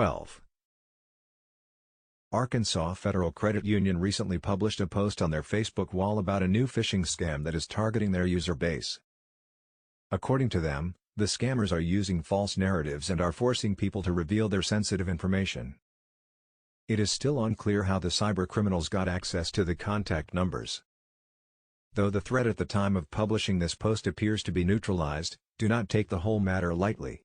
12. Arkansas Federal Credit Union recently published a post on their Facebook wall about a new phishing scam that is targeting their user base. According to them, the scammers are using false narratives and are forcing people to reveal their sensitive information. It is still unclear how the cybercriminals got access to the contact numbers. Though the threat at the time of publishing this post appears to be neutralized, do not take the whole matter lightly.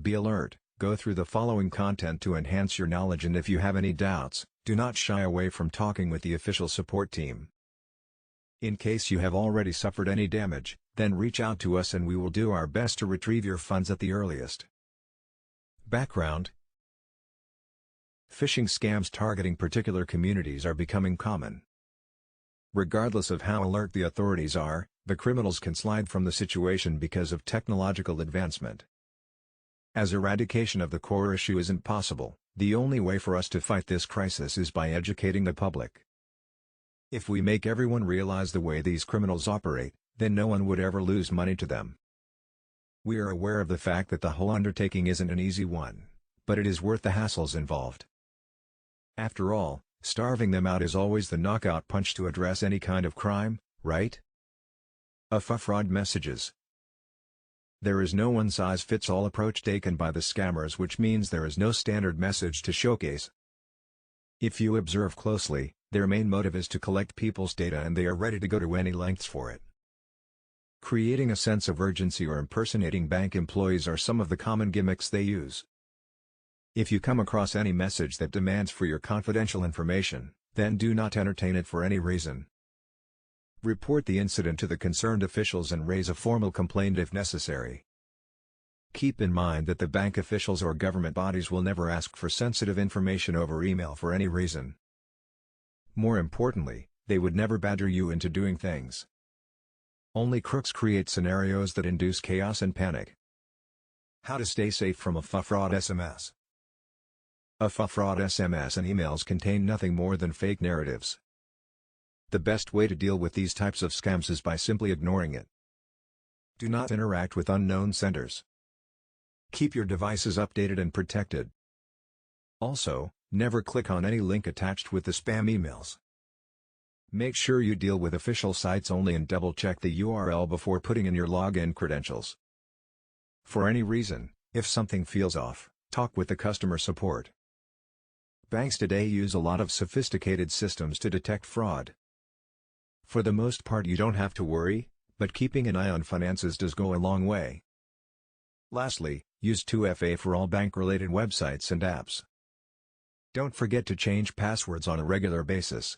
Be alert, go through the following content to enhance your knowledge, and if you have any doubts, do not shy away from talking with the official support team. In case you have already suffered any damage, then reach out to us and we will do our best to retrieve your funds at the earliest. Background: phishing scams targeting particular communities are becoming common. Regardless of how alert the authorities are, the criminals can slide from the situation because of technological advancement. As eradication of the core issue isn't possible, the only way for us to fight this crisis is by educating the public. If we make everyone realize the way these criminals operate, then no one would ever lose money to them. We are aware of the fact that the whole undertaking isn't an easy one, but it is worth the hassles involved. After all, starving them out is always the knockout punch to address any kind of crime, right? Fraud messages. There is no one-size-fits-all approach taken by the scammers, which means there is no standard message to showcase. If you observe closely, their main motive is to collect people's data and they are ready to go to any lengths for it. Creating a sense of urgency or impersonating bank employees are some of the common gimmicks they use. If you come across any message that demands for your confidential information, then do not entertain it for any reason. Report the incident to the concerned officials and raise a formal complaint if necessary. Keep in mind that the bank officials or government bodies will never ask for sensitive information over email for any reason. More importantly, they would never badger you into doing things. Only crooks create scenarios that induce chaos and panic. How to stay safe from a fraud SMS. A fraud SMS and emails contain nothing more than fake narratives. The best way to deal with these types of scams is by simply ignoring it. Do not interact with unknown senders. Keep your devices updated and protected. Also, never click on any link attached with the spam emails. Make sure you deal with official sites only and double-check the URL before putting in your login credentials. For any reason, if something feels off, talk with the customer support. Banks today use a lot of sophisticated systems to detect fraud. For the most part you don't have to worry, but keeping an eye on finances does go a long way. Lastly, use 2FA for all bank-related websites and apps. Don't forget to change passwords on a regular basis.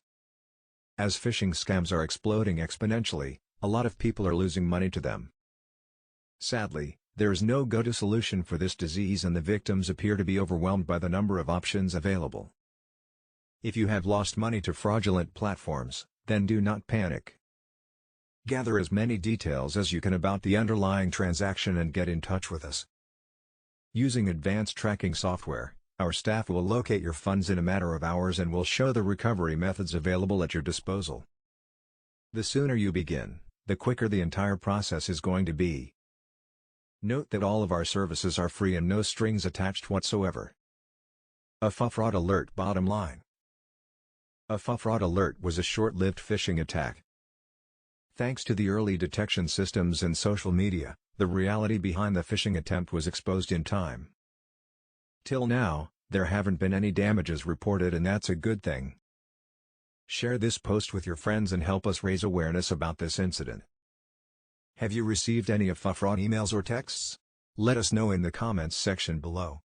As phishing scams are exploding exponentially, a lot of people are losing money to them. Sadly, there is no go-to solution for this disease and the victims appear to be overwhelmed by the number of options available. If you have lost money to fraudulent platforms, then do not panic. Gather as many details as you can about the underlying transaction and get in touch with us. Using advanced tracking software, our staff will locate your funds in a matter of hours and will show the recovery methods available at your disposal. The sooner you begin, the quicker the entire process is going to be. Note that all of our services are free and no strings attached whatsoever. A fraud alert. Bottom line: a fraud alert was a short-lived phishing attack. Thanks to the early detection systems and social media, the reality behind the phishing attempt was exposed in time. Till now, there haven't been any damages reported, and that's a good thing. Share this post with your friends and help us raise awareness about this incident. Have you received any of fraud emails or texts? Let us know in the comments section below.